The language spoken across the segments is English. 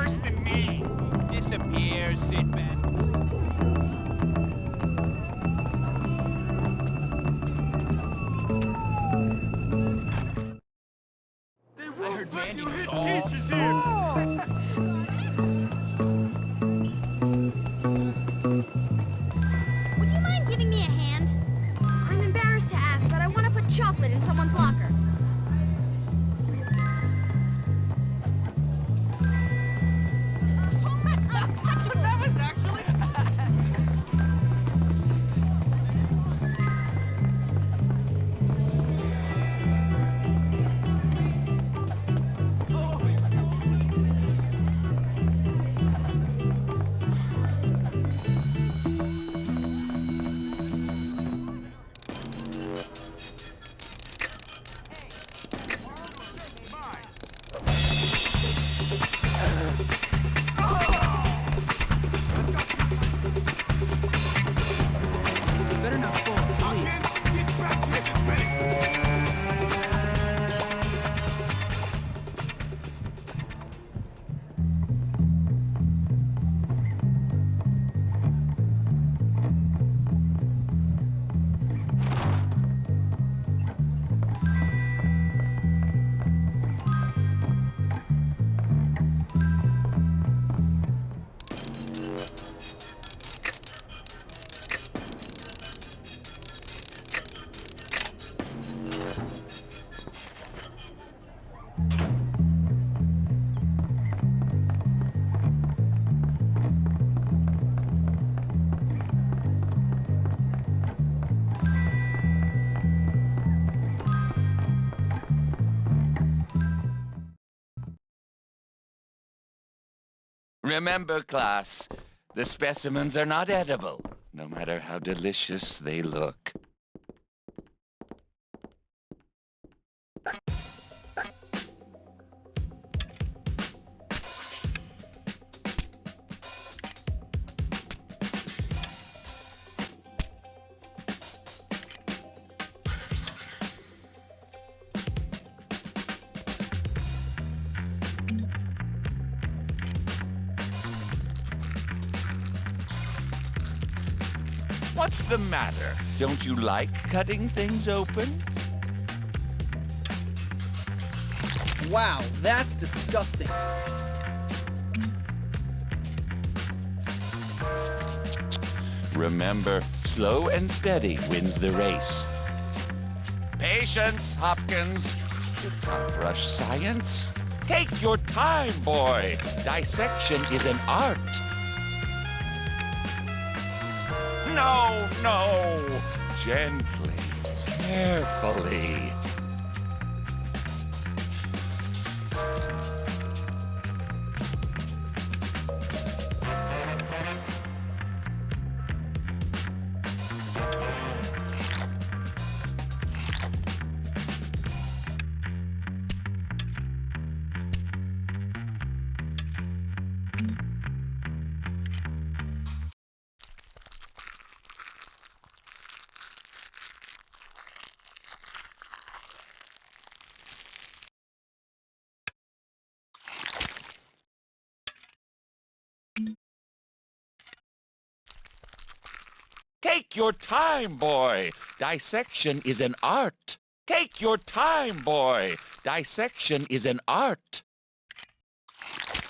worse than me. Disappear, sit back. They won't let you hit Oh. teachers here! Would you mind giving me a hand? I'm embarrassed to ask, but I want to put chocolate in someone's locker. Oh, that's untouchable! That was actually... Better not fall asleep. Get back here this minute! Remember, class, the specimens are not edible, no matter how delicious they look. What's the matter? Don't you like cutting things open? Wow, that's disgusting. Remember, slow and steady wins the race. Patience, Hopkins. You can't rush science. Take your time, boy. Dissection is an art. No, no. Gently, carefully. Take your time, boy. Dissection is an art. Take your time, boy. Dissection is an art.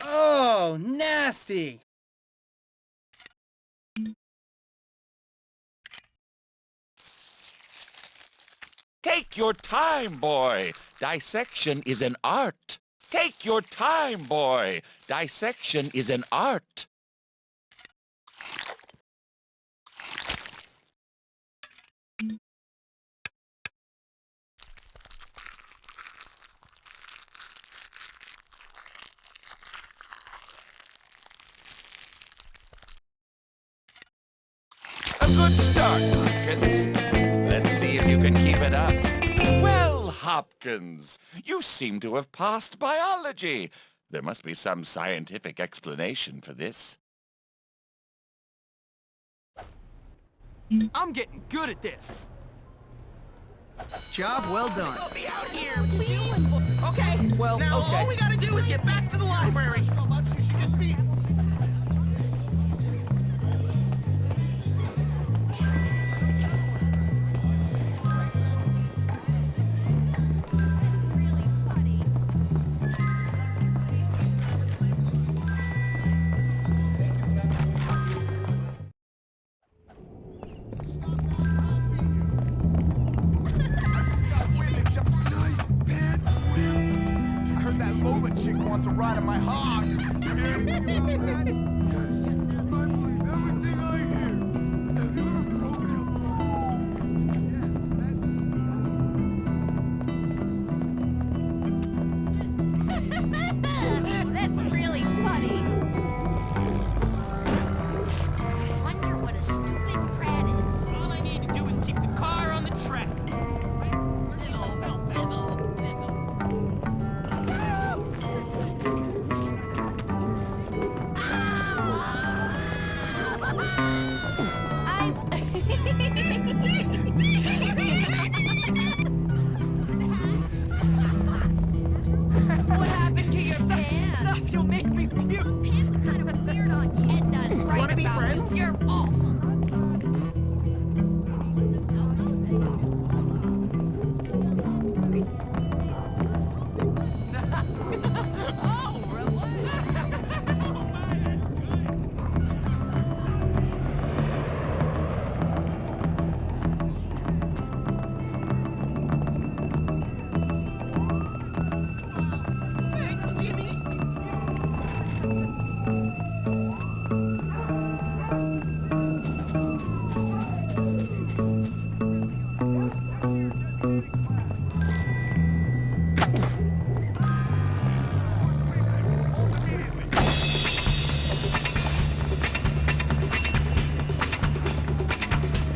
Oh, nasty. Take your time, boy. Dissection is an art. Take your time, boy. Dissection is an art. A good start, Hopkins. Let's see if you can keep it up. Well, Hopkins, you seem to have passed biology. There must be some scientific explanation for this. I'm getting good at this. Job well done. I'll be out here, please. Okay. Well, now okay. all we gotta do is get back to the library. So much you should get feet. I just got wind that nice pants swim. I heard that Lola chick wants a ride on my hog. You hear anything about that? Yes. I believe everything I hear. Have you ever broken a bone? That's really funny. Wonder what a stupid prat is. All I need to do is keep the car on the track. What happened to your pants? Stop, you'll make me puke. Those pants look kind of weird on you. It does right Wanna be about friends? you. You're off. Thanks, Jimmy.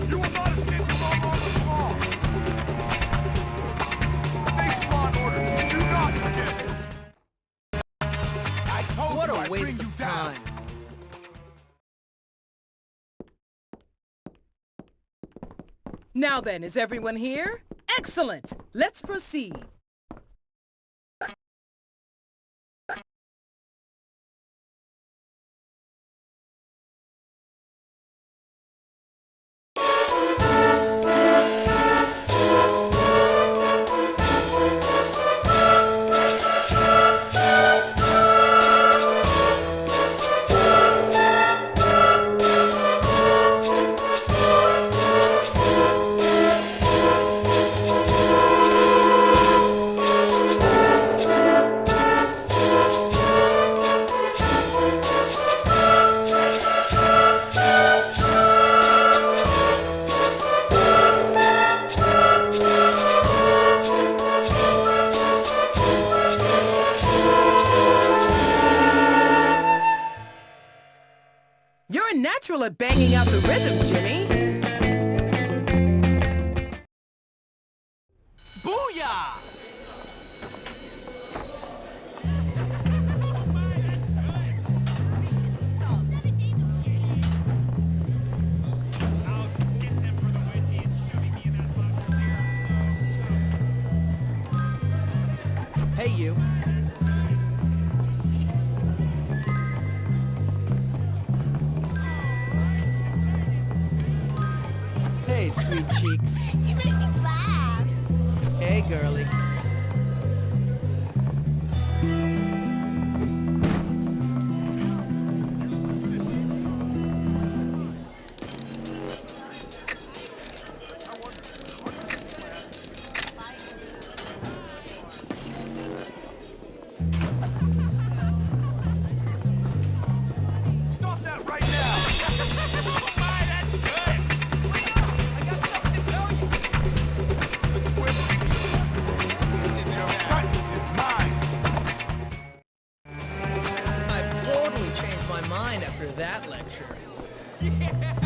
You will not escape the law of law. Face law and order. Do not forget. I told What you a I'd waste bring you of down. time. Now then, is everyone here? Excellent! Let's proceed. You're a natural at banging out the rhythm, Jimmy. Booyah! I'll get them for the wedgie and shoving me in that box. Hey, you. Hey, sweet cheeks. You make me laugh. Hey, girlie. Stop that right now. Cut is mine. I've totally changed my mind after that lecture. Yeah!